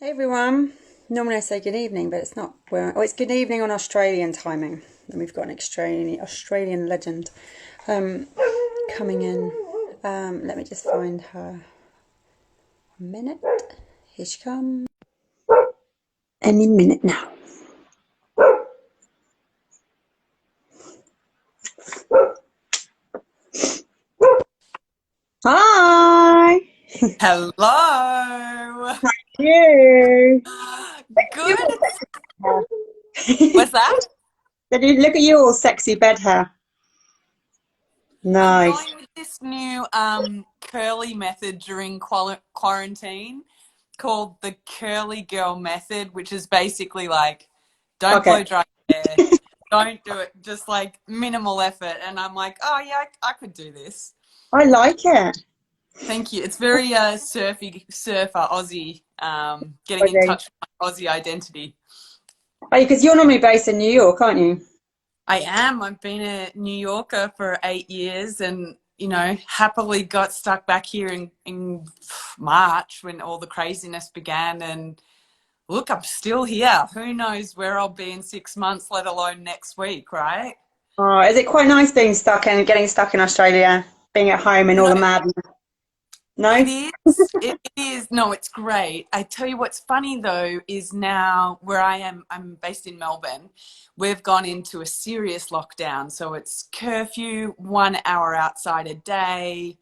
Hey everyone. Normally I say good evening, but it's not. Oh, it's good evening on Australian timing. And we've got an Australian legend um, coming in. Let me just find her. A minute. Here she comes. Any minute now. Hi. Hello. You. You Good. all sexy. What's that? Look at you all sexy bed hair. I'm Nice. going with this new curly method during quarantine called the curly girl method, which is basically like don't Okay. blow dry hair, don't do it, just like minimal effort. And I'm like, oh yeah, I could do this. I like it. Thank you. It's very surfer Aussie, getting in Okay. touch with my Aussie identity. Because you're normally based in New York, aren't you? I am. I've been a New Yorker for 8 years and, happily got stuck back here in March when all the craziness began. And look, I'm still here. Who knows where I'll be in 6 months, let alone next week, right? Oh, is it quite nice being stuck and getting stuck in Australia, being at home and You all know, the madness? it No? is. It is. No, it's great. I tell you what's funny though is now where I am, I'm based in Melbourne. We've gone into a serious lockdown. So it's curfew, 1 hour outside a day.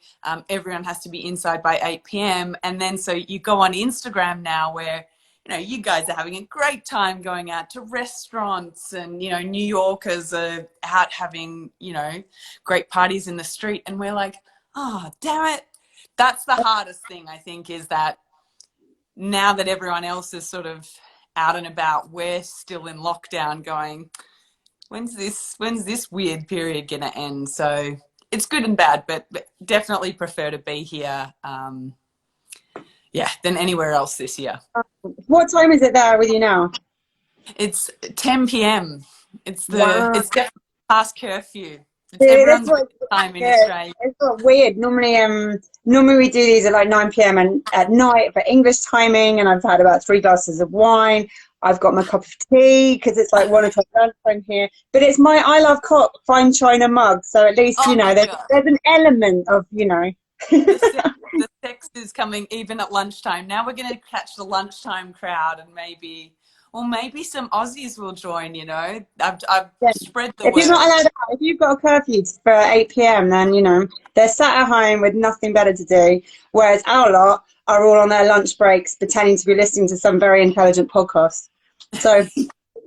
Everyone has to be inside by 8 p.m. And then so you go on Instagram now where, you guys are having a great time going out to restaurants and, New Yorkers are out having, great parties in the street. And we're like, oh, damn it. That's the hardest thing, I think, is that now that everyone else is sort of out and about, we're still in lockdown going, when's this weird period gonna end? So it's good and bad, but definitely prefer to be here, than anywhere else this year. What time is it there with you now? It's 10 p.m. Wow. It's definitely past curfew. It's See, that's everyone's what time in good. Australia. It's not weird. Normally we do these at like 9 p.m. and at night for English timing, and I've had about 3 glasses of wine. I've got my cup of tea because it's like 1 o'clock lunchtime here. But it's my I Love Cock fine china mug, so at least Oh my there's God. an element of. The sex, the sex is coming even at lunchtime. Now we're going to catch the lunchtime crowd and maybe some Aussies will join, I've Yeah. spread the If you're not word. allowed out, if you've got a curfew for 8 p.m., then they're sat at home with nothing better to do. Whereas our lot are all on their lunch breaks, pretending to be listening to some very intelligent podcast. So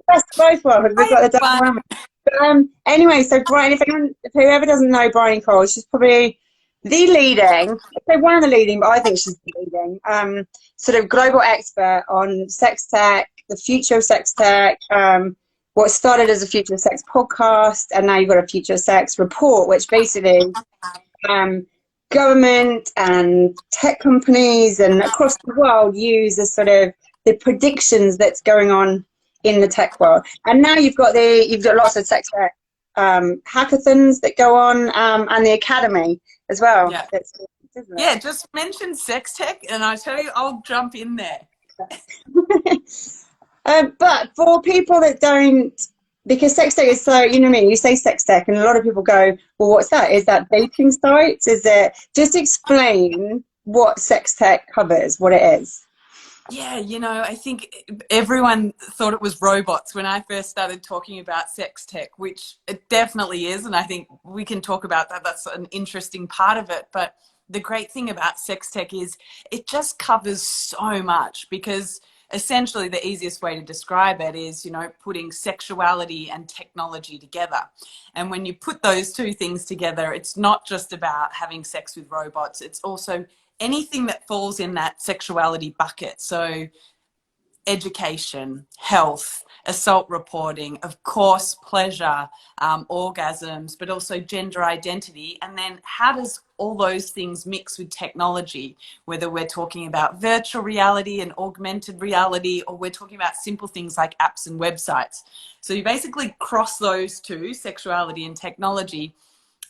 best of both worlds. We've Hi, got the double everyone. whammy. But, anyway, so Brian, if whoever doesn't know Bryony Cole, she's probably the leading, I'd say one of the leading, but I think she's the leading, sort of global expert on sex tech, the future of sex tech, what started as a Future of Sex podcast, and now you've got a Future of Sex report, which basically um, government and tech companies and across the world use as sort of the predictions that's going on in the tech world. And now you've got lots of sex tech hackathons that go on, and the academy as well. Yeah. That's, isn't Yeah, just mention sex tech and I tell you, I'll jump in there. it? But for people that don't, because sex tech is so, you know what I mean? You say sex tech, and a lot of people go, well, what's that? Is that dating sites? Is it? Just explain what sex tech covers, what it is. Yeah, I think everyone thought it was robots when I first started talking about sex tech, which it definitely is. And I think we can talk about that. That's an interesting part of it. But the great thing about sex tech is it just covers so much because essentially the easiest way to describe it is, putting sexuality and technology together. And when you put those two things together, it's not just about having sex with robots. It's also anything that falls in that sexuality bucket. So education, health, assault reporting, of course, pleasure, orgasms, but also gender identity. And then how does all those things mix with technology, whether we're talking about virtual reality and augmented reality, or we're talking about simple things like apps and websites. So you basically cross those two, sexuality and technology,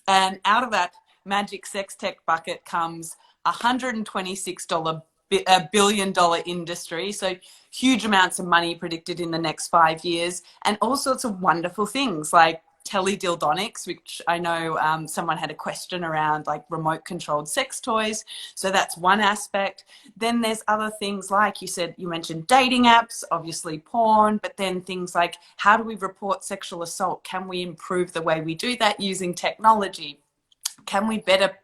and out of that magic sex tech bucket comes $126 a billion-dollar industry. So huge amounts of money predicted in the next 5 years, and all sorts of wonderful things like teledildonics, which I know someone had a question around, like remote controlled sex toys. So that's one aspect. Then there's other things like you mentioned dating apps, obviously porn, but then things like how do we report sexual assault? Can we improve the way we do that using technology? Can we better,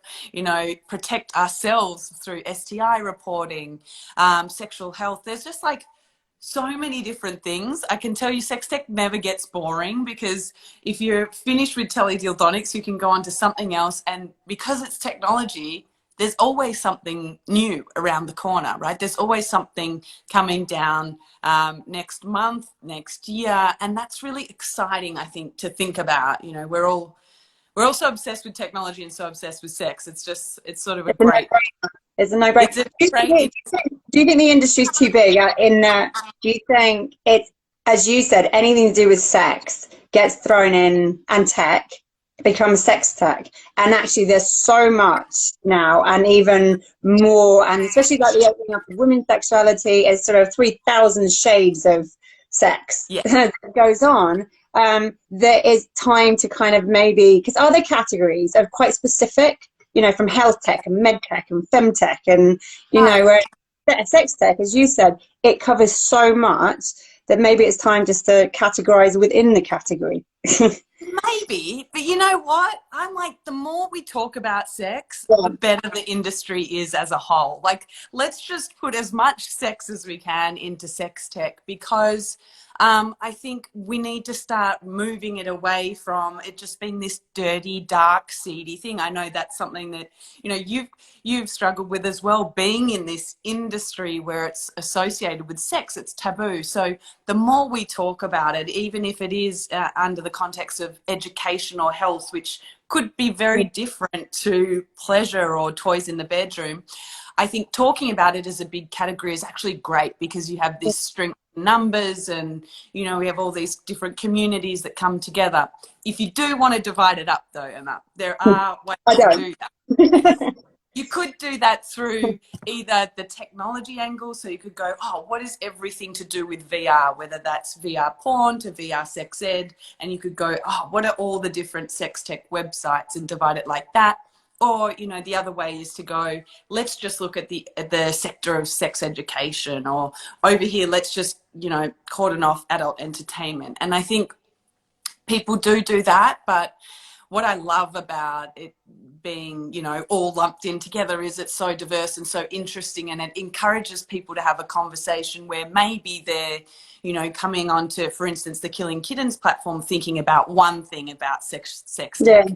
protect ourselves through STI reporting, sexual health? There's just like so many different things. I can tell you sex tech never gets boring, because if you're finished with teledildonics, you can go on to something else. And because it's technology, there's always something new around the corner, right? There's always something coming down next month, next year. And that's really exciting, I think, to think about. We're all so obsessed with technology and so obsessed with sex. It's sort of a great... It's a no-brainer. Do you think the industry's too big in that? Do you think it's, as you said, anything to do with sex gets thrown in and tech becomes sex tech? And actually there's so much now, and even more, and especially like the opening up of women's sexuality is sort of 3,000 shades of sex that goes on. There is time to kind of maybe, because other categories are quite specific, from health tech and med tech and fem tech, and where sex tech, as you said, it covers so much that maybe it's time just to categorize within the category. Maybe, but you know what? I'm like, the more we talk about sex, the better the industry is as a whole. Like, let's just put as much sex as we can into sex tech, because I think we need to start moving it away from it just being this dirty, dark, seedy thing. I know that's something that, you've struggled with as well, being in this industry where it's associated with sex, it's taboo. So the more we talk about it, even if it is under the context of education or health, which could be very different to pleasure or toys in the bedroom, I think talking about it as a big category is actually great, because you have this strength in numbers, and we have all these different communities that come together. If you do want to divide it up though, Emma, there are ways to do that. You could do that through either the technology angle, so you could go, what is everything to do with VR, whether that's VR porn to VR sex ed, and you could go, what are all the different sex tech websites, and divide it like that. Or, the other way is to go, let's just look at the sector of sex education, or over here, let's just, cordon off adult entertainment. And I think people do that, but what I love about it being, all lumped in together is it's so diverse and so interesting, and it encourages people to have a conversation where maybe they're, coming onto, for instance, the Killing Kittens platform, thinking about one thing about sex tech,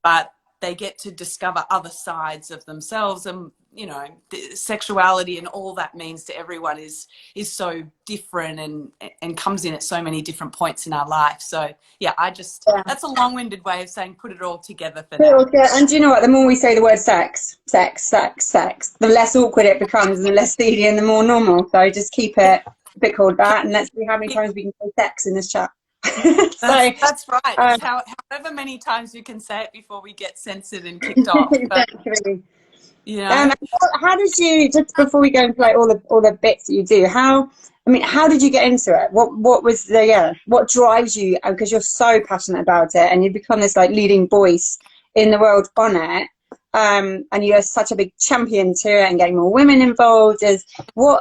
but they get to discover other sides of themselves, and the sexuality and all that means to everyone is so different, and comes in at so many different points in our life. So that's a long-winded way of saying put it all together for now. And do you know what? The more we say the word sex, the less awkward it becomes, and the less seedy, and the more normal. So just keep it a bit called that, and let's see how many times we can say sex in this chat. That's right. However many times we can say it before we get censored and kicked off. But, how did you, just before we go into like all the bits that you do, how did you get into it? What was what drives you? Because you're so passionate about it, and you've become this like leading voice in the world on it. And you're such a big champion to it, and getting more women involved. Where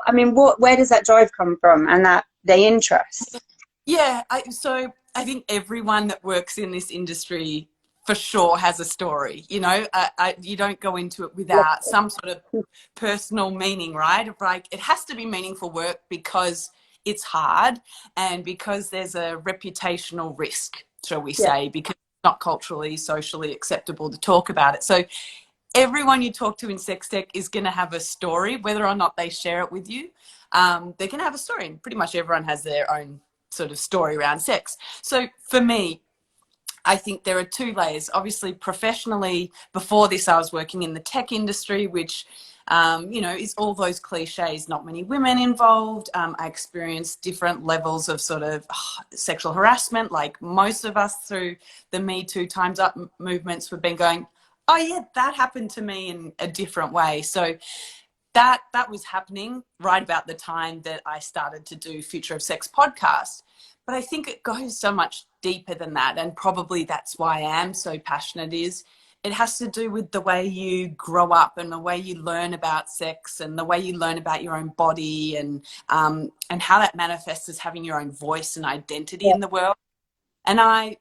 does that drive come from, and that the interest? Yeah, so I think everyone that works in this industry for sure has a story. You don't go into it without some sort of personal meaning, right? Like, it has to be meaningful work because it's hard, and because there's a reputational risk, shall we say, because it's not culturally, socially acceptable to talk about it. So everyone you talk to in sex tech is going to have a story, whether or not they share it with you. They're going to have a story, and pretty much everyone has their own sort of story around sex. So for me, I think there are two layers. Obviously, professionally, before this, I was working in the tech industry, which, is all those cliches, not many women involved. I experienced different levels of sort of sexual harassment, like most of us through the Me Too Time's Up movements. We've been going, that happened to me in a different way. So that was happening right about the time that I started to do Future of Sex podcast. But I think it goes so much deeper than that. And probably that's why I am so passionate, is it has to do with the way you grow up and the way you learn about sex and the way you learn about your own body, and how that manifests as having your own voice and identity Yeah. in the world. And I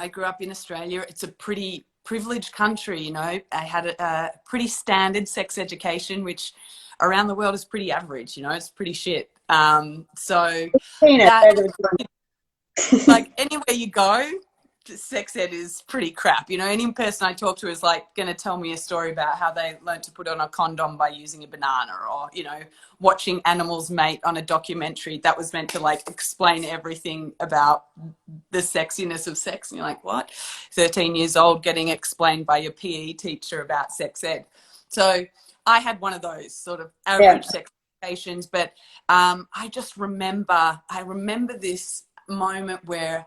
grew up in Australia. It's a pretty privileged country. I had a pretty standard sex education, which around the world is pretty average. It's pretty shit. So that, like, anywhere you go, sex ed is pretty crap. Any person I talk to is like going to tell me a story about how they learned to put on a condom by using a banana, or watching animals mate on a documentary that was meant to like explain everything about the sexiness of sex. And you're like, what? 13 years old getting explained by your PE teacher about sex ed. So I had one of those sort of average sex educations, but I just remember this moment where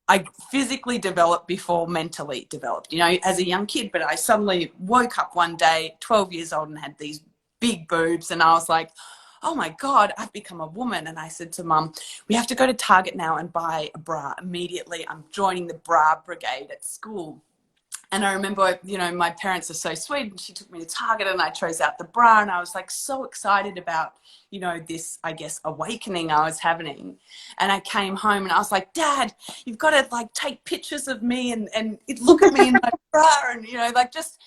I physically developed before mentally developed, as a young kid. But I suddenly woke up one day, 12 years old, and had these big boobs. And I was like, oh my God, I've become a woman. And I said to Mum, we have to go to Target now and buy a bra immediately. I'm joining the bra brigade at school. And I remember, my parents are so sweet, and she took me to Target and I chose out the bra, and I was like so excited about, this, I guess, awakening I was having. And I came home and I was like, Dad, you've got to like take pictures of me and look at me in my bra, and, like just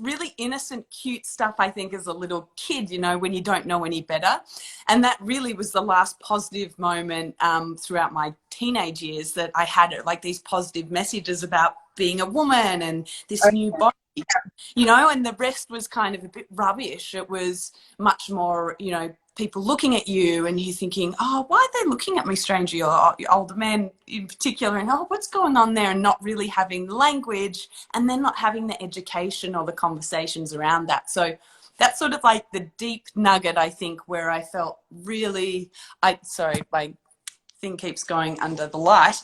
really innocent, cute stuff, I think, as a little kid, when you don't know any better. And that really was the last positive moment throughout my teenage years, that I had like these positive messages about being a woman and this new body, and the rest was kind of a bit rubbish. It was much more, people looking at you and you thinking, oh, why are they looking at me strangely, or older men in particular, and oh, what's going on there, and not really having language, and then not having the education or the conversations around that. So that's sort of like the deep nugget, I think, where I felt really, my thing keeps going under the light.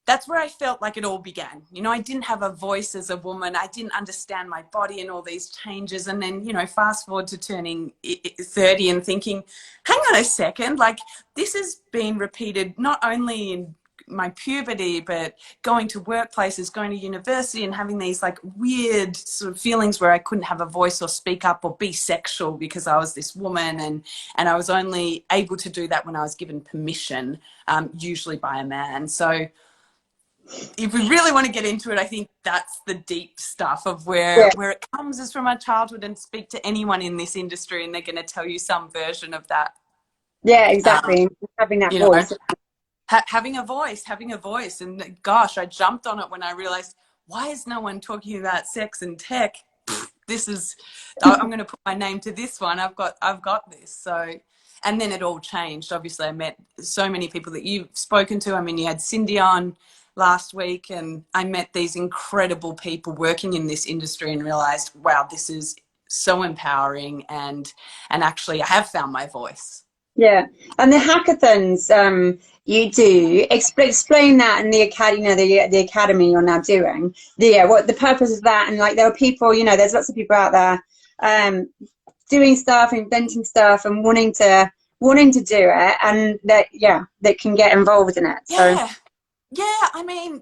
That's where I felt like it all began. I didn't have a voice as a woman. I didn't understand my body and all these changes. And then, fast forward to turning 30 and thinking, hang on a second, like this has been repeated not only in my puberty, but going to workplaces, going to university, and having these like weird sort of feelings where I couldn't have a voice or speak up or be sexual because I was this woman. And I was only able to do that when I was given permission, usually by a man. So if we really want to get into it, I think that's the deep stuff of where it comes is from our childhood. And speak to anyone in this industry and they're going to tell you some version of that. Yeah, exactly. Having that voice. Having a voice. And gosh, I jumped on it when I realized, why is no one talking about sex and tech? I'm going to put my name to this one. I've got this. So, and then it all changed. Obviously, I met so many people that you've spoken to. I mean, you had Cindy on last week, and I met these incredible people working in this industry and realized, wow, this is so empowering, and actually I have found my voice. Yeah. And the hackathons you do, explain that in the academy, the academy you're now doing. What the purpose of that, and like there are people, there's lots of people out there doing stuff, inventing stuff, and wanting to do it, and that can get involved in it. So yeah, I mean,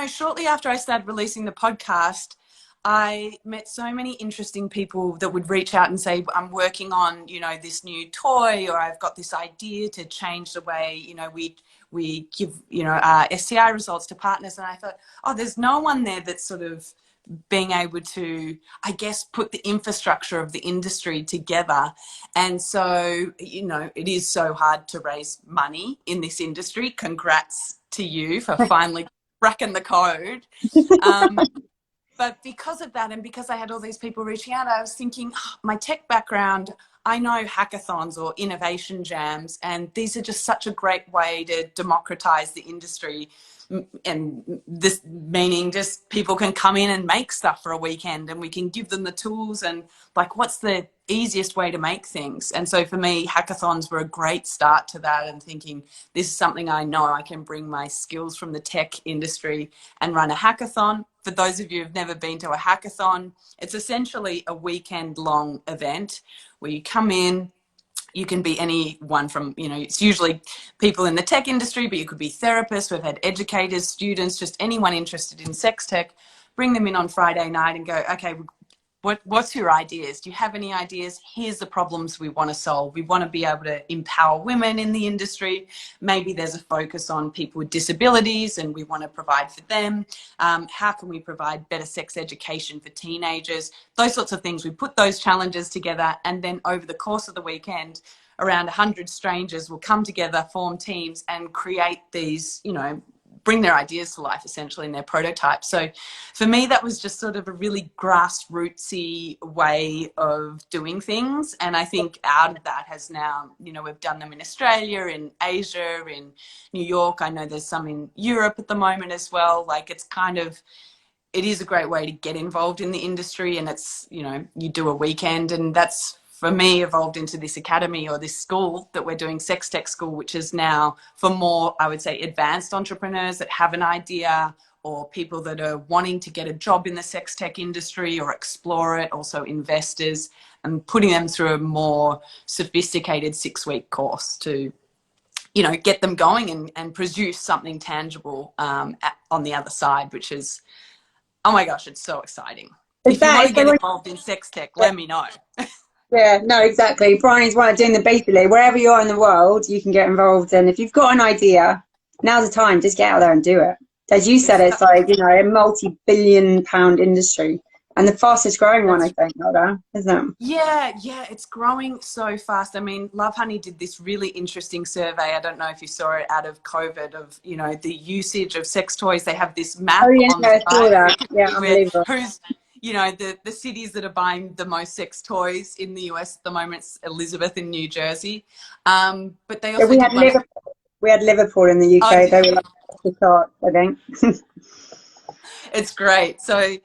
shortly after I started releasing the podcast, I met so many interesting people that would reach out and say, I'm working on, this new toy, or I've got this idea to change the way, we give, STI results to partners. And I thought, oh, there's no one there that's sort of being able to, I guess, put the infrastructure of the industry together. And so, it is so hard to raise money in this industry. Congrats to you for finally cracking the code. But because of that, and because I had all these people reaching out, I was thinking, my tech background, I know hackathons or innovation jams, and these are just such a great way to democratize the industry. and this meaning just people can come in and make stuff for a weekend, and we can give them the tools and like what's the easiest way to make things. And so for me, hackathons were a great start to that, and thinking this is something I know I can bring my skills from the tech industry and run a hackathon. For those of you who've never been to a hackathon, it's essentially a weekend long event where you come in. You can be anyone from, it's usually people in the tech industry, but you could be therapists. We've had educators, students, just anyone interested in sex tech. Bring them in on Friday night and go, okay, what's your ideas? Do you have any ideas? Here's the problems we want to solve. We want to be able to empower women in the industry. Maybe there's a focus on people with disabilities and we want to provide for them. How can we provide better sex education for teenagers? Those sorts of things. We put those challenges together, and then over the course of the weekend, around 100 strangers will come together, form teams, and create these, bring their ideas to life essentially in their prototype. So for me, that was just sort of a really grassrootsy way of doing things. And I think out of that has now, we've done them in Australia, in Asia, in New York. I know there's some in Europe at the moment as well. Like it is a great way to get involved in the industry, and it's, you do a weekend, and that's, for me, evolved into this academy or this school that we're doing, Sex Tech School, which is now for more, I would say, advanced entrepreneurs that have an idea, or people that are wanting to get a job in the sex tech industry or explore it, also investors, and putting them through a more sophisticated 6-week course to, get them going and produce something tangible on the other side, which is, oh my gosh, it's so exciting. If you want to get involved in sex tech, let me know. Yeah, no, exactly. Bryony's one of doing the basically wherever you are in the world, you can get involved. And if you've got an idea, now's the time. Just get out there and do it. As you said, it's like, a multi-billion-pound industry, and the fastest growing one, I think, isn't it? Yeah, it's growing so fast. I mean, Love Honey did this really interesting survey. I don't know if you saw it, out of COVID, of the usage of sex toys. They have this map on the side. Yeah, unbelievable. Who's the cities that are buying the most sex toys in the US at the moment. It's Elizabeth in New Jersey. But they also we had Liverpool in the UK. They were like the chart, I think. It's great. So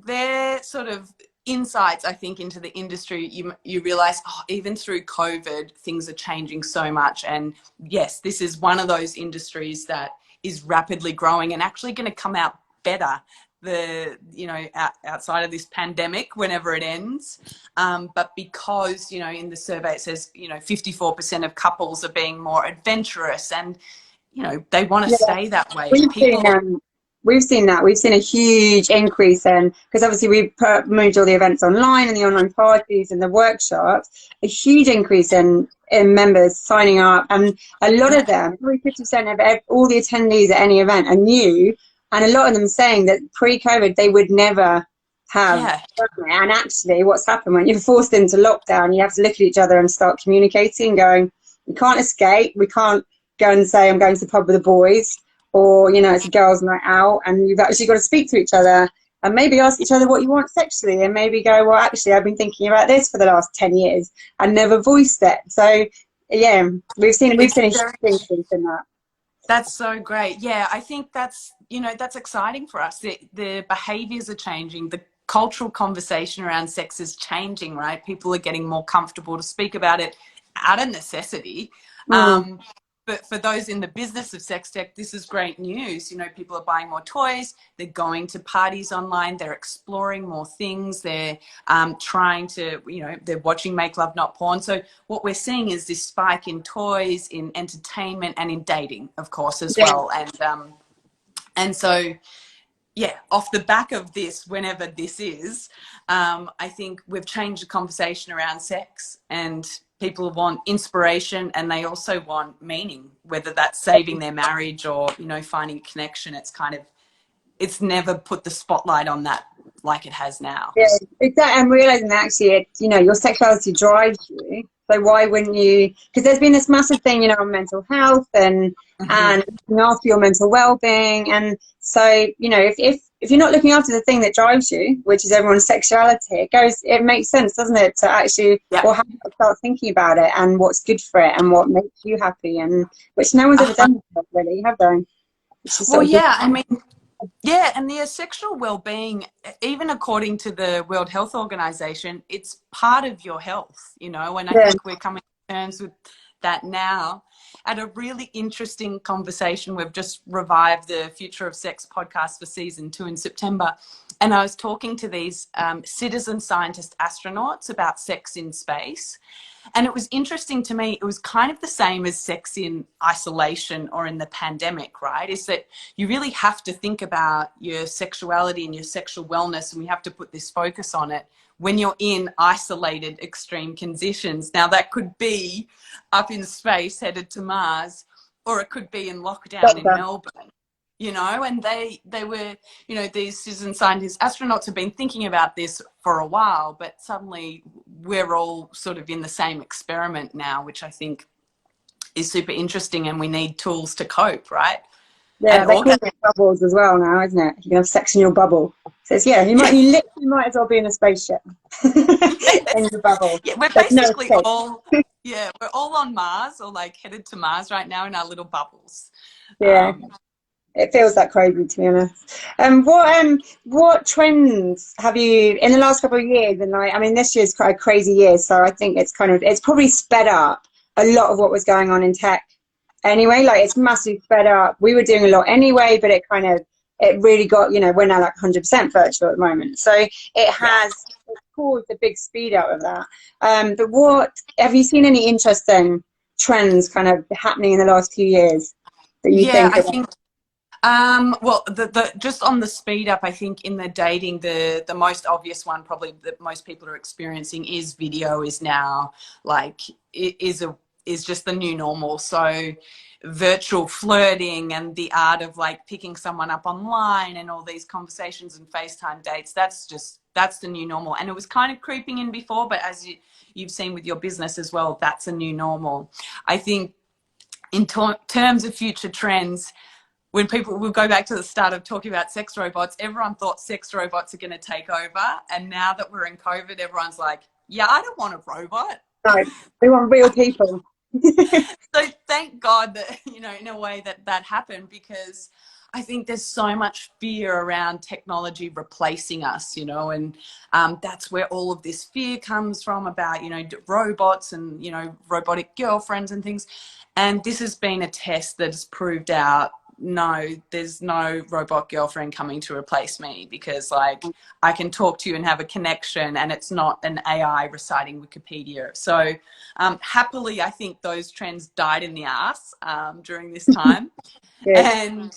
their sort of insights, I think, into the industry, you realize, even through COVID, things are changing so much. And yes, this is one of those industries that is rapidly growing and actually going to come out better outside of this pandemic, whenever it ends. But because, in the survey it says, 54% of couples are being more adventurous, and, they want to stay that way. We've seen that. We've seen a huge increase because obviously we've moved all the events online and the online parties and the workshops, a huge increase in members signing up. And a lot of them, probably 50% of all the attendees at any event are new. And a lot of them saying that pre-COVID, they would never have done it. And actually what's happened when you're forced into lockdown, you have to look at each other and start communicating, going, we can't escape. We can't go and say, I'm going to the pub with the boys, or, it's a girls' night out, and you've actually got to speak to each other and maybe ask each other what you want sexually, and maybe go, well, actually, I've been thinking about this for the last 10 years and never voiced it. So, yeah, we've seen a huge increase in that. That's so great. Yeah, I think that's exciting for us. The behaviors are changing. The cultural conversation around sex is changing, right? People are getting more comfortable to speak about it out of necessity. But for those in the business of sex tech, this is great news. People are buying more toys. They're going to parties online. They're exploring more things. They're trying to, they're watching Make Love Not Porn. So what we're seeing is this spike in toys, in entertainment, and in dating, of course, as well. And so, yeah, off the back of this, whenever this is, I think we've changed the conversation around sex, and people want inspiration, and they also want meaning, whether that's saving their marriage or, finding a connection. It's never put the spotlight on that like it has now. Yeah, exactly. I'm realizing that actually, your sexuality drives you. So why wouldn't you? Because there's been this massive thing, on mental health and looking after your mental well-being. And so, if you're not looking after the thing that drives you, which is everyone's sexuality, it makes sense, doesn't it, to actually start thinking about it and what's good for it and what makes you happy, and which no one's ever done before, really, have they? It's just Well, sort of yeah, I mean, yeah, and the sexual well-being, even according to the World Health Organization, it's part of your health, you know, and I yeah. think we're coming to terms with that now. At a really interesting conversation, we've just revived the Future of Sex podcast for season 2 in September, and I was talking to these citizen scientist astronauts about sex in space. And it was interesting to me, it was kind of the same as sex in isolation or in the pandemic, right? Is that you really have to think about your sexuality and your sexual wellness, and we have to put this focus on it when you're in isolated extreme conditions. Now, that could be up in space headed to Mars, or it could be in lockdown in Doctor. Melbourne. You know, and they were, you know, these citizen scientists, astronauts have been thinking about this for a while, but suddenly we're all sort of in the same experiment now, which I think is super interesting, and we need tools to cope, right? Yeah, And they're calling organ. it bubbles as well now, isn't it? You can have sex in your bubble. So it's, yeah, you literally might as well be in a spaceship in Yes. the bubble. Yeah, we're There's no basically escape. all, yeah, we're all on Mars or like headed to Mars right now in our little bubbles. Yeah, Um, it feels that crazy to be honest. What trends have you in the last couple of years? And like, I mean, this year's quite a crazy year, so I think it's probably sped up a lot of what was going on in tech. Anyway, like it's massively sped up. We were doing a lot anyway, but it really got, we're now like 100% virtual at the moment. So it yeah. has caused a big speed up of that. But what have you seen any interesting trends kind of happening in the last few years that you Yeah, think I are think well, the just on the speed up, I think in the dating, the most obvious one probably that most people are experiencing is video is now like it is just the new normal. So virtual flirting and the art of like picking someone up online and all these conversations and FaceTime dates, that's the new normal. And it was kind of creeping in before, but as you've seen with your business as well, that's a new normal. I think in terms of future trends, when people will go back to the start of talking about sex robots, everyone thought sex robots are going to take over. And now that we're in COVID, everyone's like, yeah, I don't want a robot. no, we want real people. So thank God that, you know, in a way that happened, because I think there's so much fear around technology replacing us, you know, and that's where all of this fear comes from about, you know, robots and, you know, robotic girlfriends and things. And this has been a test that has proved out, no, there's no robot girlfriend coming to replace me, because like I can talk to you and have a connection, and it's not an AI reciting Wikipedia. So happily, I think those trends died in the ass during this time. Good.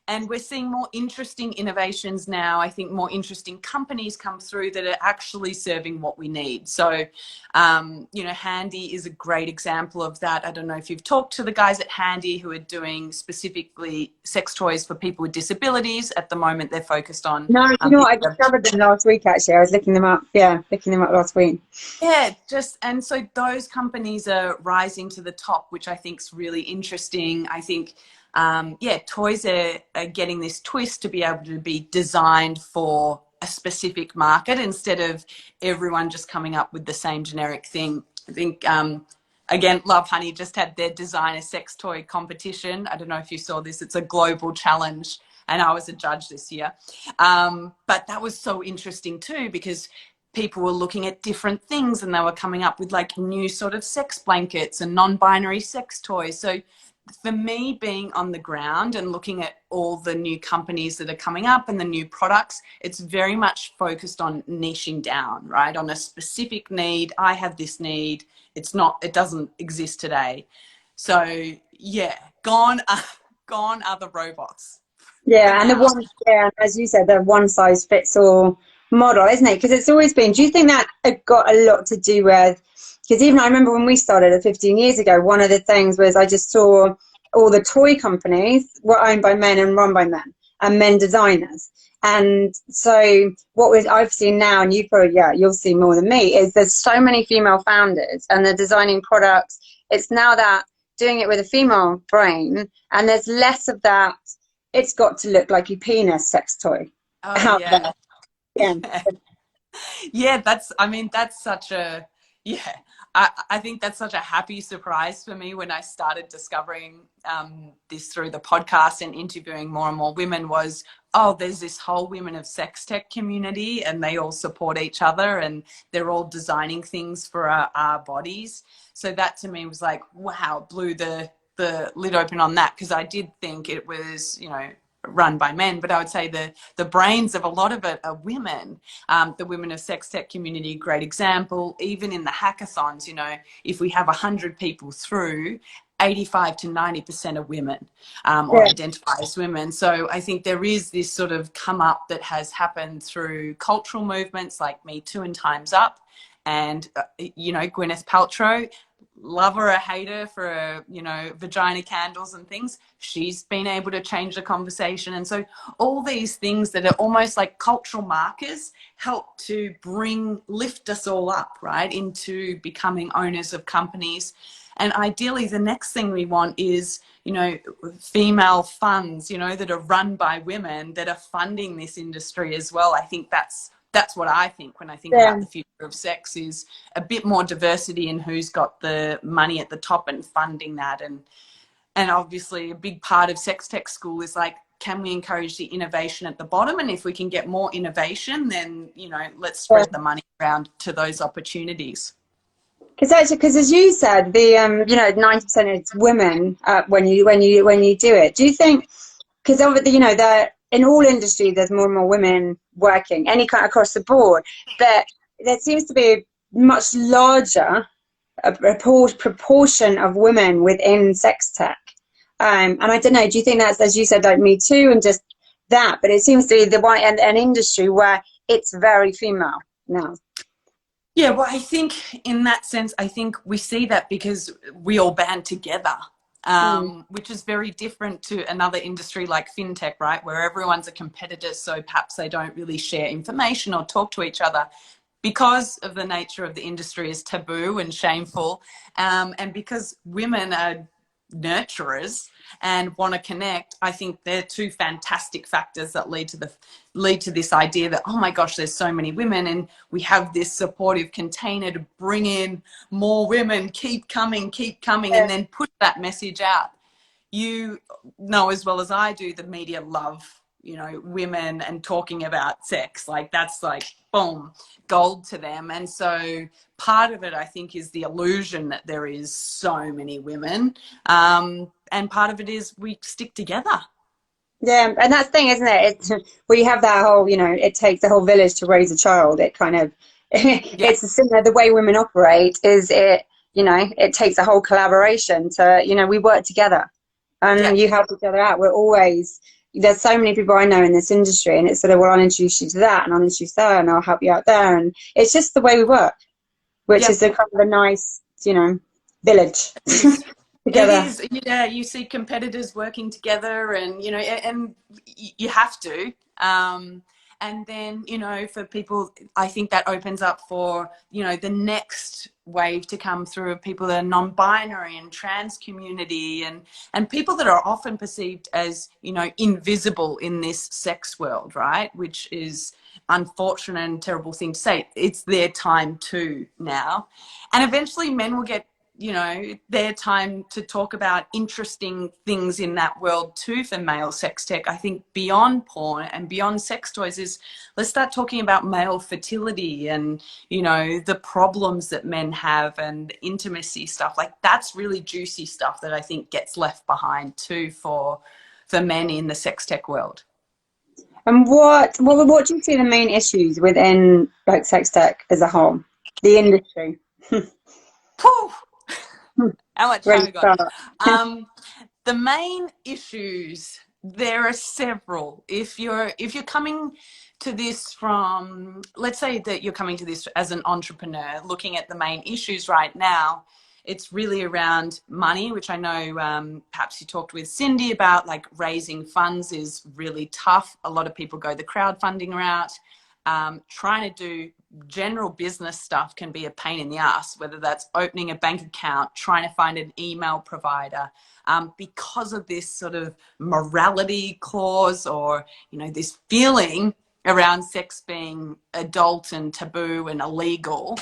And we're seeing more interesting innovations now. I think more interesting companies come through that are actually serving what we need. So, you know, Handy is a great example of that. I don't know if you've talked to the guys at Handy who are doing specifically sex toys for people with disabilities. At the moment, they're focused on No, you know what? I discovered them last week actually. I was looking them up. Yeah, looking them up last week. yeah, just and so those companies are rising to the top, which I think is really interesting. I think yeah, toys are getting this twist to be able to be designed for a specific market instead of everyone just coming up with the same generic thing. I think, again, Love Honey just had their designer sex toy competition. I don't know if you saw this. It's a global challenge, and I was a judge this year. But that was so interesting too, because people were looking at different things and they were coming up with like new sort of sex blankets and non-binary sex toys. So for me, being on the ground and looking at all the new companies that are coming up and the new products, it's very much focused on niching down, right? On a specific need. I have this need. It doesn't exist today. So yeah, gone are the robots for Yeah, and now. as you said, the one size fits all model, isn't it? Because it's always been. Do you think that it got a lot to do with? Because even I remember when we started 15 years ago, one of the things was I just saw all the toy companies were owned by men and run by men and men designers. And so I've seen now, and you probably, yeah, you'll see more than me, is there's so many female founders and they're designing products. It's now that doing it with a female brain, and there's less of that. It's got to look like your penis sex toy Oh out yeah. there. Yeah. Yeah, that's such a, Yeah, I think that's such a happy surprise for me when I started discovering this through the podcast and interviewing more and more women was, oh, there's this whole women of sex tech community and they all support each other and they're all designing things for our bodies. So that to me was like, wow, blew the lid open on that, because I did think it was, you know, run by men, but I would say the brains of a lot of it are women. The women of sex tech community, great example. Even in the hackathons, you know, if we have 100 people through, 85 to 90% are women, or Yeah. identify as women. So I think there is this sort of come up that has happened through cultural movements like Me Too and Time's Up. And, you know, Gwyneth Paltrow, love her or hate her for, you know, vagina candles and things, she's been able to change the conversation. And so all these things that are almost like cultural markers help to lift us all up, right, into becoming owners of companies. And ideally, the next thing we want is, you know, female funds, you know, that are run by women that are funding this industry as well. I think that's what I think when I think Yeah. about the future of sex, is a bit more diversity in who's got the money at the top and funding that. And obviously a big part of sex tech school is like, can we encourage the innovation at the bottom? And if we can get more innovation, then, you know, let's Yeah. spread the money around to those opportunities. Because as you said, the you know, 90% it's women when you do it. Do you think, because you know, that in all industry there's more and more women working, any kind across the board, that there seems to be a much larger proportion of women within sex tech. And I don't know, do you think that's, as you said, like Me Too and just that, but it seems to be the one an industry where it's very female now. Yeah, well, I think in that sense, I think we see that because we all band together, Mm. which is very different to another industry like fintech, right? Where everyone's a competitor, so perhaps they don't really share information or talk to each other because of the nature of the industry is taboo and shameful, and because women are nurturers and want to connect. I think they're two fantastic factors that lead to this idea that, oh my gosh, there's so many women and we have this supportive container to bring in more women, keep coming, and then put that message out. You know as well as I do, the media love, you know, women and talking about sex. Like that's like, boom, gold to them. And so part of it, I think, is the illusion that there is so many women. And part of it is we stick together. Yeah, and that's the thing, isn't it? It's we have that whole, you know, it takes a whole village to raise a child. It kind of, Yeah. it's similar. The way women operate is it, you know, it takes a whole collaboration to, you know, we work together Yeah. and you help each other out. We're always, there's so many people I know in this industry, and it's sort of, well, I'll introduce you to that, and I'll introduce her, and I'll help you out there, and it's just the way we work, which Yeah. is a kind of a nice, you know, village It is. It together. is. Yeah, you see competitors working together, and you know, and you have to. And then, you know, for people, I think that opens up for, you know, the next wave to come through of people that are non-binary and trans community, and people that are often perceived as, you know, invisible in this sex world, right? Which is unfortunate and terrible thing to say. It's their time too now, and eventually men will get, you know, their time to talk about interesting things in that world too for male sex tech. I think beyond porn and beyond sex toys is, let's start talking about male fertility and, you know, the problems that men have and intimacy stuff. Like that's really juicy stuff that I think gets left behind too for men in the sex tech world. And what do you see the main issues within like sex tech as a whole, the industry? Whew, how much Where time do we you got? start? The main issues, there are several. If you're coming to this from, let's say that you're coming to this as an entrepreneur, looking at the main issues right now, it's really around money, which I know perhaps you talked with Cindy about, like raising funds is really tough. A lot of people go the crowdfunding route. Trying to do general business stuff can be a pain in the ass, whether that's opening a bank account, trying to find an email provider, because of this sort of morality clause or, you know, this feeling around sex being adult and taboo and illegal,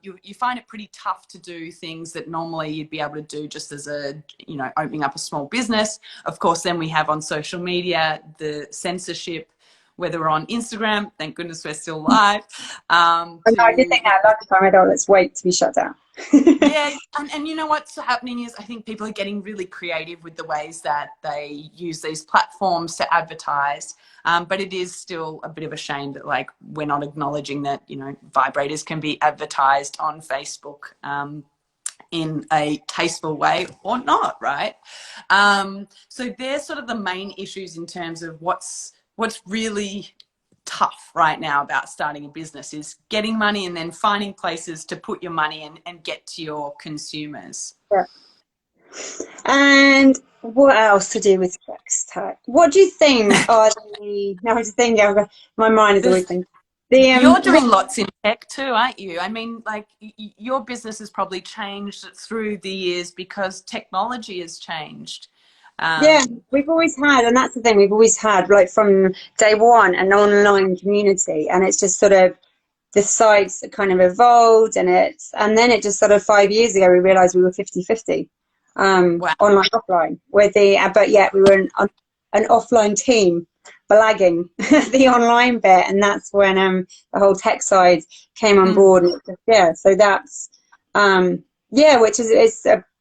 you find it pretty tough to do things that normally you'd be able to do just as a, you know, opening up a small business. Of course, then we have on social media the censorship, whether we're on Instagram, thank goodness we're still live. Oh, no, I did think that last time. I don't, let's wait to be shut down. Yeah, and you know what's happening is I think people are getting really creative with the ways that they use these platforms to advertise. But it is still a bit of a shame that, like, we're not acknowledging that, you know, vibrators can be advertised on Facebook in a tasteful way or not, right? So they're sort of the main issues in terms of what's really tough right now about starting a business, is getting money and then finding places to put your money and get to your consumers. Yeah. And what else to do with sex tech? What do you think are the? No, I was thinking. My mind is always thinking. You're doing lots in tech too, aren't you? I mean, like, your business has probably changed through the years because technology has changed. Yeah, we've always had, and that's the thing, we've always had, like, from day one, an online community, and it's just sort of the sites kind of evolved, and then it just sort of 5 years ago we realized we were 50-50, Wow. online, offline, with but yet we were an offline team blagging the online bit, and that's when the whole tech side came on board. And yeah, so that's yeah, which is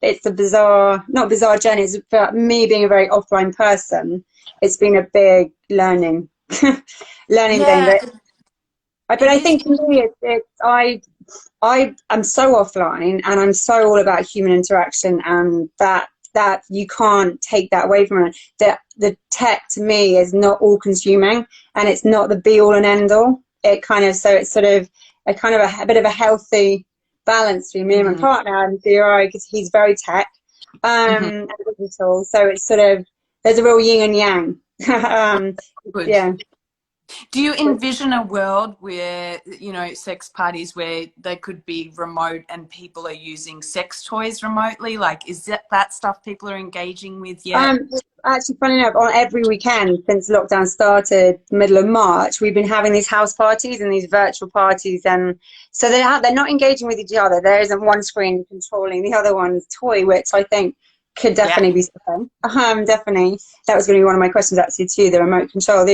it's a bizarre, not bizarre journey. It's for me, being a very offline person, it's been a big learning thing. But I think for me, I am so offline, and I'm so all about human interaction, and that you can't take that away from it. That the tech to me is not all consuming, and it's not the be all and end all. It's sort of a bit of a healthy balance between me and my partner and DRI, because he's very tech and digital. So it's sort of, there's a real yin and yang. Yeah. Do you envision a world where, you know, sex parties where they could be remote and people are using sex toys remotely? Like, is that stuff people are engaging with yet? Actually, funny enough, on every weekend since lockdown started, middle of March, we've been having these house parties and these virtual parties, and so they're not engaging with each other. There isn't one screen controlling the other one's toy, which I think could definitely be something. Definitely, that was going to be one of my questions actually too. The remote control, but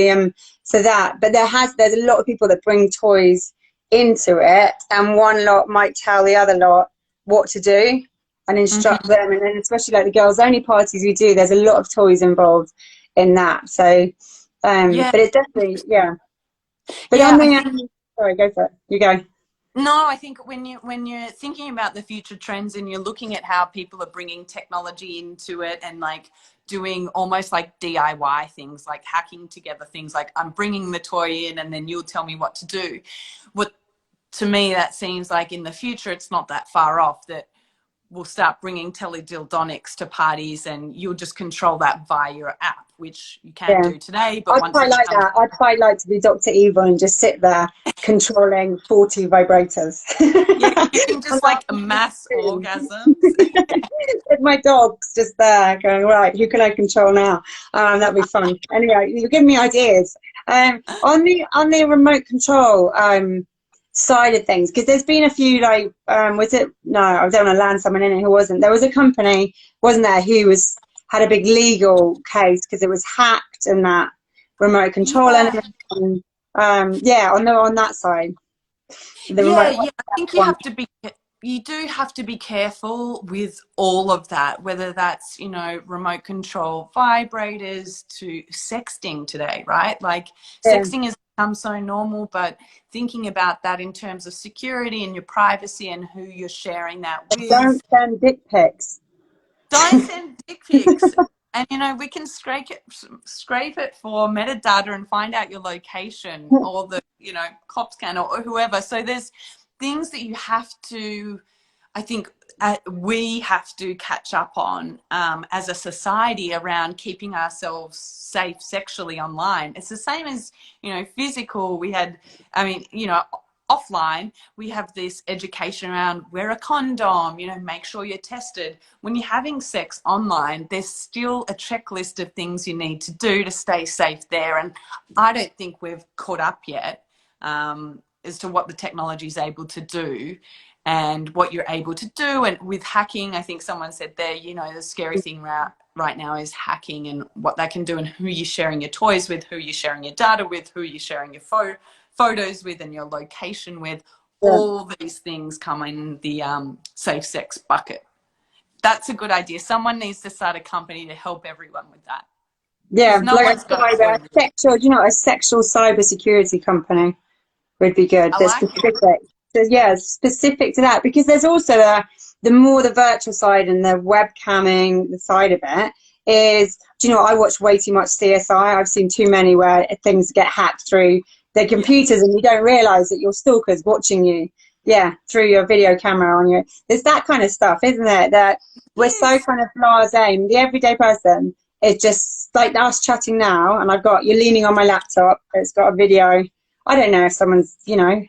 there's a lot of people that bring toys into it, and one lot might tell the other lot what to do and instruct them, and then especially like the girls only parties we do, there's a lot of toys involved in that. So but it's definitely but on the sorry, go for it, you go. No, I think when you're thinking about the future trends and you're looking at how people are bringing technology into it and, like, doing almost like DIY things, like hacking together things, like I'm bringing the toy in and then you'll tell me what to do. What, to me, that seems like in the future, it's not that far off that we'll start bringing teledildonics to parties and you'll just control that via your app, which you can do today. But I'd quite like that. I'd quite like to be Dr. Evil and just sit there controlling 40 vibrators. Yeah, you can just like mass orgasms. With my dog's just there going, right, who can I control now? That'd be fun. Anyway, you're giving me ideas. On the remote control side of things, because there's been a few, like, I don't want to land someone in it who wasn't. There was a company, wasn't there, who had a big legal case because it was hacked, and that remote control element. On that side. I think you do have to be careful with all of that, whether that's, you know, remote control vibrators to sexting today, right? Like, sexting has become so normal, but thinking about that in terms of security and your privacy and who you're sharing that with. Don't send dick pics. Don't send dick pics. And, you know, we can scrape it for metadata and find out your location, or the, you know, cops can, or whoever. So there's things that you have to, I think, we have to catch up on as a society around keeping ourselves safe sexually online. It's the same as, you know, physical. We had, I mean, you know, offline, we have this education around wear a condom, you know, make sure you're tested. When you're having sex online, there's still a checklist of things you need to do to stay safe there. And I don't think we've caught up yet as to what the technology is able to do and what you're able to do. And with hacking, I think someone said there, you know, the scary thing right now is hacking and what that can do, and who you're sharing your toys with, who you're sharing your data with, who you're sharing your photos with, and your location with. Yeah. All these things come in the safe sex bucket. That's a good idea. Someone needs to start a company to help everyone with that. Yeah, No like one's got a clue. sexual, you know, a sexual cybersecurity company would be good. I That's like it. specific. So, yeah, specific to that, because there's also the more the virtual side and the webcamming, the side of it is, do you know, I watch way too much CSI. I've seen too many where things get hacked through their computers and you don't realize that your stalker's watching you. Yeah, through your video camera on your. There's that kind of stuff, isn't it? That we're so Yes. kind of blasé. The everyday person is just like us chatting now, and you're leaning on my laptop. It's got a video. I don't know if someone's, you know,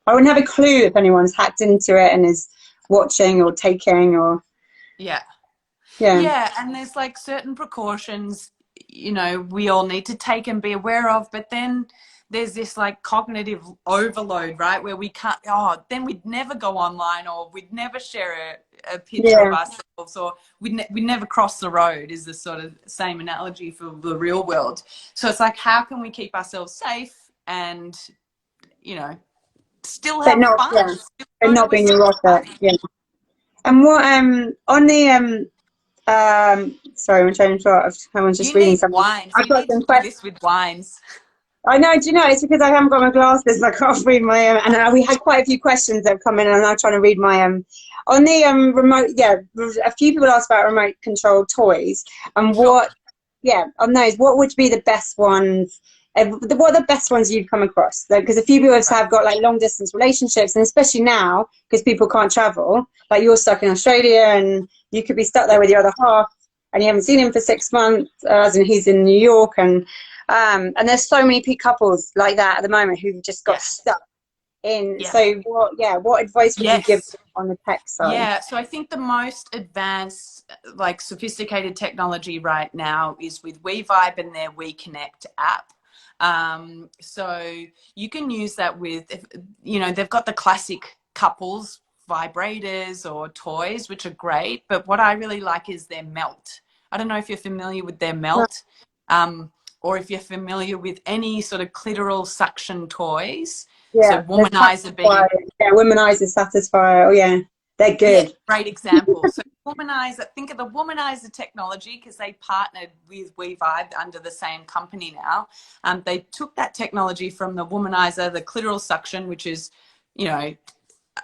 I wouldn't have a clue if anyone's hacked into it and is watching or taking or, Yeah. yeah. Yeah, and there's like certain precautions, you know, we all need to take and be aware of, but then there's this like cognitive overload, right? Where we can't, then we'd never go online, or we'd never share a picture of Yeah. ourselves, or we'd never cross the road, is the sort of same analogy for the real world. So it's like, how can we keep ourselves safe and, you know, still But have not, fun, yeah. still But go to not a being sex neurotic. party? Yeah. And what, on the, sorry, I'm trying to talk. I was just You reading need something. wines. I've You got need to some do questions. this with wines. I know, do you know, it's because I haven't got my glasses, I can't read my, and we had quite a few questions that have come in, and I'm now trying to read my, on the remote, yeah, a few people asked about remote control toys, and Sure. on those, what would be the best ones, what are the best ones you've come across? Because a few people have got like long distance relationships, and especially now, because people can't travel, like you're stuck in Australia, and you could be stuck there with your other half, and you haven't seen him for 6 months, as in he's in New York, and there's so many couples like that at the moment who've just got Yes. stuck in. Yes. So what advice would you give Yes. on the tech side? Yeah. So I think the most advanced, like sophisticated technology right now is with WeVibe and their WeConnect app. So you can use that with, you know, they've got the classic couples vibrators or toys, which are great. But what I really like is their melt. I don't know if you're familiar with their No, melt, or if you're familiar with any sort of clitoral suction toys. So yeah, the womanizer satisfier, being, yeah, womanizer, satisfier. Oh yeah, they're yeah, good. great example. So womanizer, think of the womanizer technology, because they partnered with WeVibe under the same company now. They took that technology from the womanizer, the clitoral suction, which is, you know,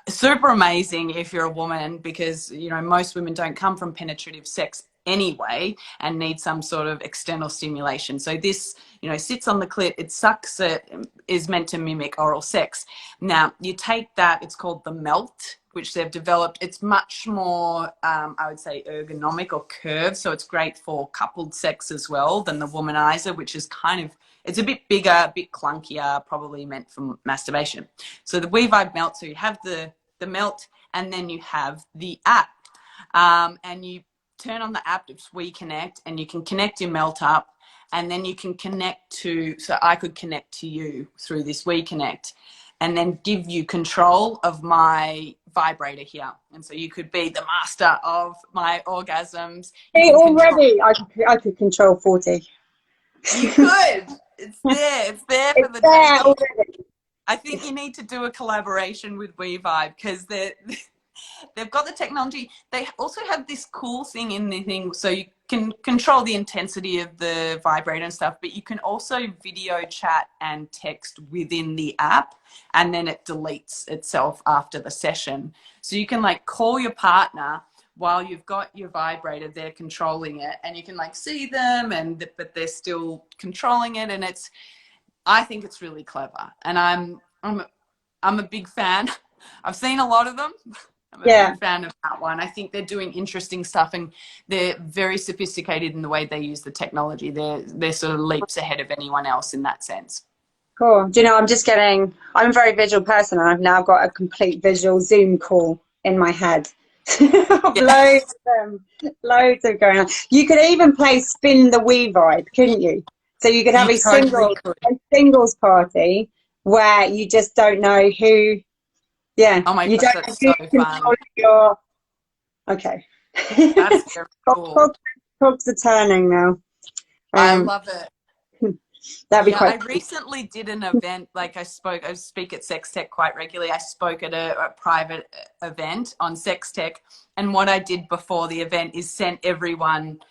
super amazing if you're a woman, because, you know, most women don't come from penetrative sex anyway and need some sort of external stimulation. So this, you know, sits on the clit, it sucks, it is meant to mimic oral sex. Now you take that, it's called the melt, which they've developed. It's much more, I would say, ergonomic or curved. So it's great for coupled sex as well than the womanizer, which is kind of, it's a bit bigger, a bit clunkier, probably meant for masturbation. So the WeVibe melt, so you have the melt, and then you have the app. And you turn on the app, it's WeConnect, and you can connect your melt up, and then you can connect to, so I could connect to you through this WeConnect, and then give you control of my vibrator here. And so you could be the master of my orgasms. You Hey, can control. already I could control 40. You could. It's there. It's there for It's the there taking. already. I think you need to do a collaboration with WeVibe, because they've got the technology. They also have this cool thing in the thing, so you can control the intensity of the vibrator and stuff, but you can also video chat and text within the app, and then it deletes itself after the session. So you can like call your partner while you've got your vibrator, they're controlling it, and you can like see them, but they're still controlling it, and I think it's really clever, and I'm a big fan. I've seen a lot of them. I'm a Yeah. big fan of that one. I think they're doing interesting stuff, and they're very sophisticated in the way they use the technology. They're sort of leaps ahead of anyone else in that sense. Cool. Do you know, I'm a very visual person, and I've now got a complete visual Zoom call in my head. Of Yeah, loads of going on. You could even play spin the wheel vibe, couldn't you? So you could have you totally could. a singles party where you just don't know who, yeah, Oh my you gosh, don't know that's so who's fun. controlling your, okay. That's very cool. Cogs are turning now. I Um, love it. that'd be Yeah, I quite cool. recently did an event. Like I speak at Sex Tech quite regularly. I spoke at a private event on sex tech, and what I did before the event is sent everyone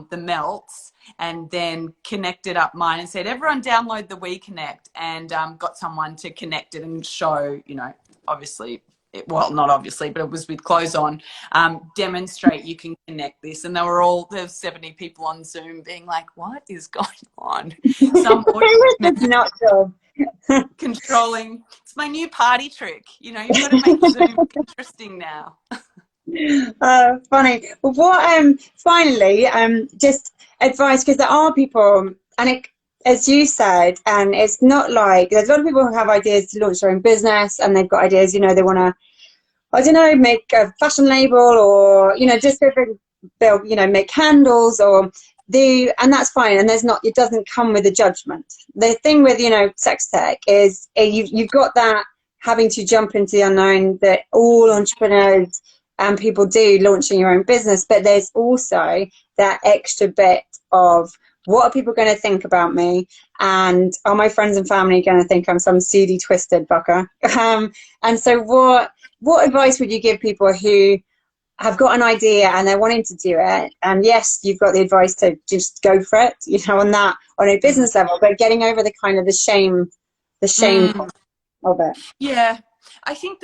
the melts, and then connected up mine and said, everyone download the WeConnect, and got someone to connect it and show, you know, obviously, well, not obviously, but it was with clothes on, demonstrate you can connect this. And there's 70 people on Zoom being like, what is going on? Some Who was this audience nut job? controlling. It's my new party trick. You know, you've got to make Zoom interesting now. Funny. Well, finally, just advice, because there are people, and as you said, and it's not like there's a lot of people who have ideas to launch their own business, and they've got ideas, you know, they want to, I don't know, make a fashion label, or, you know, just they'll, you know, make candles, or and that's fine. And it doesn't come with a judgment. The thing with, you know, sex tech is you've got that having to jump into the unknown that all entrepreneurs and people do, launching your own business. But there's also that extra bit of, what are people going to think about me? And are my friends and family going to think I'm some seedy, twisted fucker? And so what advice would you give people who have got an idea and they're wanting to do it? And yes, you've got the advice to just go for it, you know, on a business level, but getting over the kind of the shame of it. Yeah, I think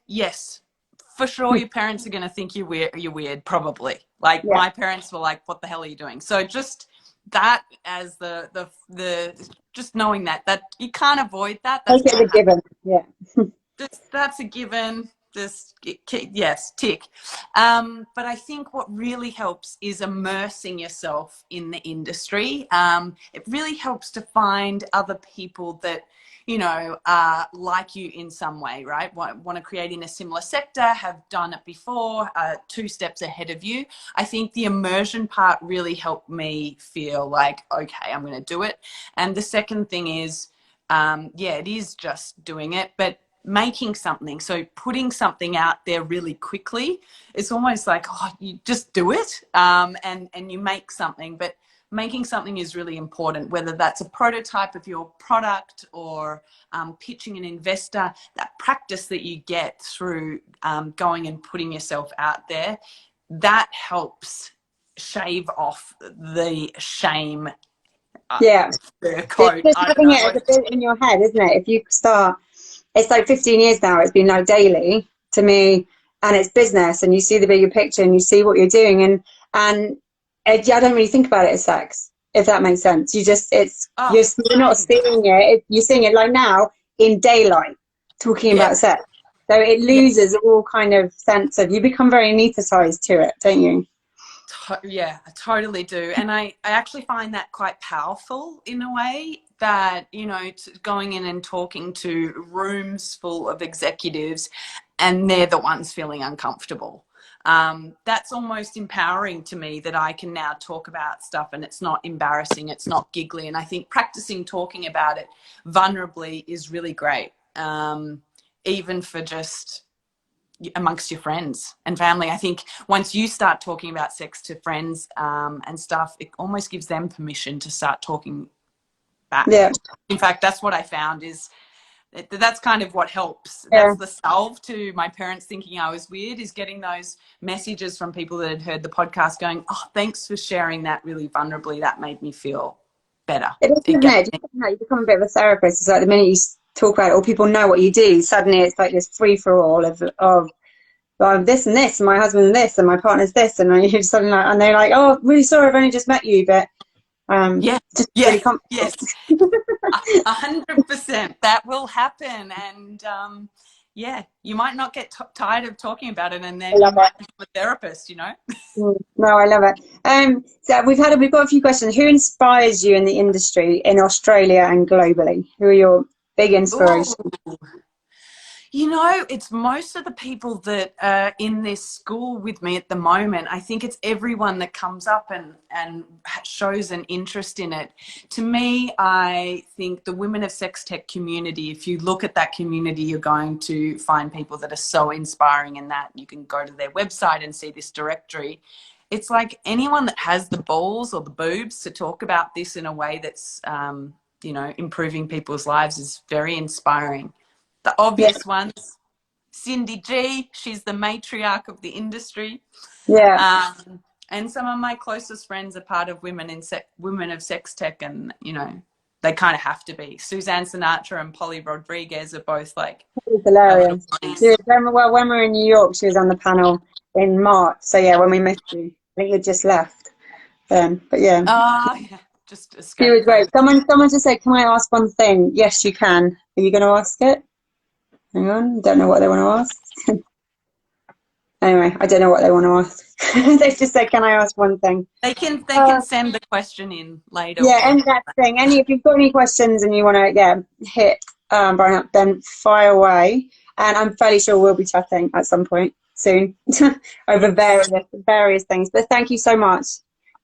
yes, for sure your parents are going to think you're weird, probably. Like Yeah, my parents were like, what the hell are you doing? So just that as the just knowing that you can't avoid that. That's take it going as to a happen. given. Yeah. That's a given. Yes, tick. But I think what really helps is immersing yourself in the industry. It really helps to find other people that, you know, are like you in some way, right? Want to create in a similar sector, have done it before, 2 steps ahead of you. I think the immersion part really helped me feel like, okay, I'm going to do it. And the second thing is, it is just doing it, but making something. So putting something out there really quickly, it's almost like, oh, you just do it, and you make something. But making something is really important, whether that's a prototype of your product or pitching an investor. That practice that you get through going and putting yourself out there, that helps shave off the shame. Yeah. It's Quote, just I don't having know it as what. a bit in your head, isn't it? If you start, it's like 15 years now, it's been like daily to me, and it's business, and you see the bigger picture and you see what you're doing, and I don't really think about it as sex, if that makes sense. Oh, You're not same. seeing you're seeing it like now in daylight, talking Yeah. about sex. So it Yeah. loses all kind of sense of, you become very anesthetized to it, don't you? Yeah, I totally do. And I actually find that quite powerful in a way, that, you know, going in and talking to rooms full of executives and they're the ones feeling uncomfortable. That's almost empowering to me, that I can now talk about stuff and it's not embarrassing, it's not giggly. And I think practicing talking about it vulnerably is really great, even for just amongst your friends and family. I think once you start talking about sex to friends and stuff, it almost gives them permission to start talking back. Yeah, In fact, that's what I found is that's kind of what helps. yeah. That's the salve to my parents thinking I was weird, is getting those messages from people that had heard the podcast going, oh, thanks for sharing that really vulnerably. That made me feel better. It is, isn't it? You become a bit of a therapist. It's like the minute you talk about it, or people know what you do, suddenly it's like this free for all of well, I'm this and this, and my husband this, and my partner's this, and you suddenly and they're like, oh, really sorry, I've only just met you, but Yeah, just really yes, comfortable. yes. 100%. That will happen. And yeah, you might not get tired of talking about it, and I then you love it. might become a therapist, you know? No, I love it. So we've got a few questions. Who inspires you in the industry in Australia and globally? Who are your big Ooh. inspirations? You know, it's most of the people that are in this school with me at the moment. I think it's everyone that comes up and shows an interest in it. To me, I think the Women of Sex Tech community, if you look at that community, you're going to find people that are so inspiring in that. You can go to their website and see this directory. It's like anyone that has the balls or the boobs to talk about this in a way that's, you know, improving people's lives is very inspiring. The Yeah, obvious ones, Cindy G, she's the matriarch of the industry. yeah, And some of my closest friends are part of Women of Sex Tech, and, you know, they kind of have to be. Suzanne Sinatra and Polly Rodriguez are both like it's little hilarious. She buddies. was, when we were in New York, she was on the panel in March. So yeah, when we missed you, I think you just left then. But yeah, Oh, yeah, just she was escape great. COVID. Someone just said, "Can I ask one thing?" Yes, you can. Are you going to ask it? Hang on, don't know what they want to ask. Anyway, I don't know what they want to ask. They just said, "Can I ask one thing?" They can send the question in later Yeah, or and that thing. Any if you've got any questions and you want to, yeah, hit Brian up, then fire away. And I'm fairly sure we'll be chatting at some point soon over yes. various things. But thank you so much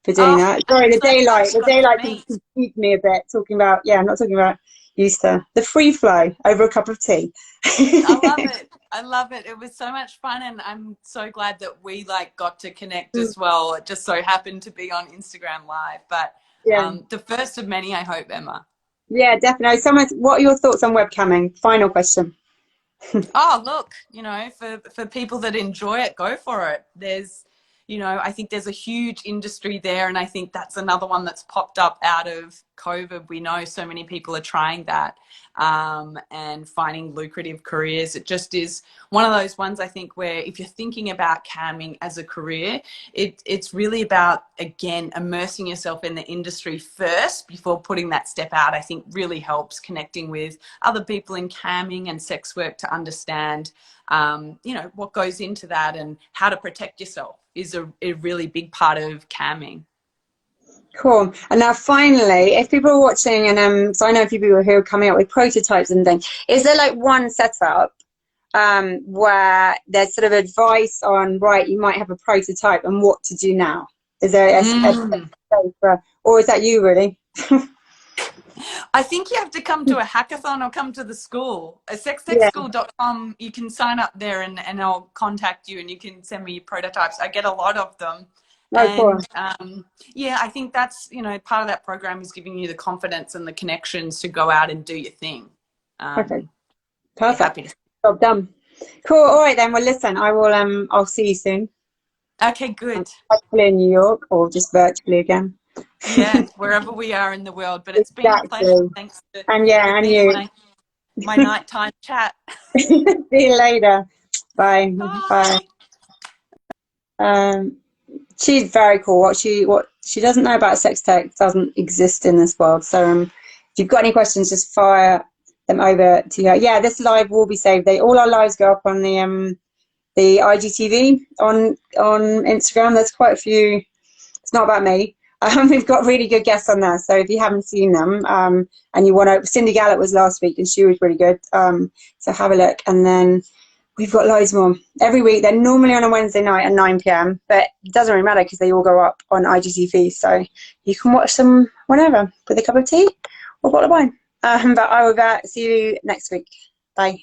for doing Oh, that. I'm Sorry, so glad we the got to daylight meet. confused me a bit. Talking about, yeah, I'm not talking about used to the free flow over a cup of tea. I love it. I love it. It was so much fun, and I'm so glad that we like got to connect as well. It just so happened to be on Instagram Live, but Yeah, the first of many, I hope, Emma. yeah, definitely. Someone, what are your thoughts on webcamming? Final question. Oh, look, you know, for people that enjoy it, go for it. There's, you know, I think there's a huge industry there, and I think that's another one that's popped up out of COVID. We know so many people are trying that and finding lucrative careers. It just is one of those ones, I think, where if you're thinking about camming as a career, it's really about, again, immersing yourself in the industry first before putting that step out. I think really helps connecting with other people in camming and sex work to understand, you know, what goes into that and how to protect yourself is a really big part of camming. Cool. And now finally, if people are watching and so I know a few people who are coming up with prototypes and things, is there like one setup where there's sort of advice on, right, you might have a prototype and what to do now? Is there Mm. or is that you really? I think you have to come to a hackathon or come to the school. At Yeah, sextechschool.com, you can sign up there and I'll contact you and you can send me your prototypes. I get a lot of them. oh cool. And yeah, I think that's, you know, part of that program is giving you the confidence and the connections to go out and do your thing. Okay, Be happy perfect. to. Job done. Cool. All right then. Well, listen, I will I'll see you soon. Okay, good. Hopefully in New York or just virtually again. Yeah, wherever we are in the world. But it's been a pleasure. Exactly. Thanks And yeah, for and being you. my nighttime chat. See you later. Bye. Bye. Bye. Um, she's very cool. What she doesn't know about sex tech doesn't exist in this world. So if you've got any questions, just fire them over to her. Yeah, this live will be saved. All our lives go up on the IGTV on Instagram. There's quite a few. It's not about me. We've got really good guests on there. So if you haven't seen them and you want to, Cindy Gallett was last week and she was really good. So have a look. And then we've got loads more every week. They're normally on a Wednesday night at 9 p.m. But it doesn't really matter because they all go up on IGTV. So you can watch them whenever with a cup of tea or a bottle of wine. But I will see you next week. Bye.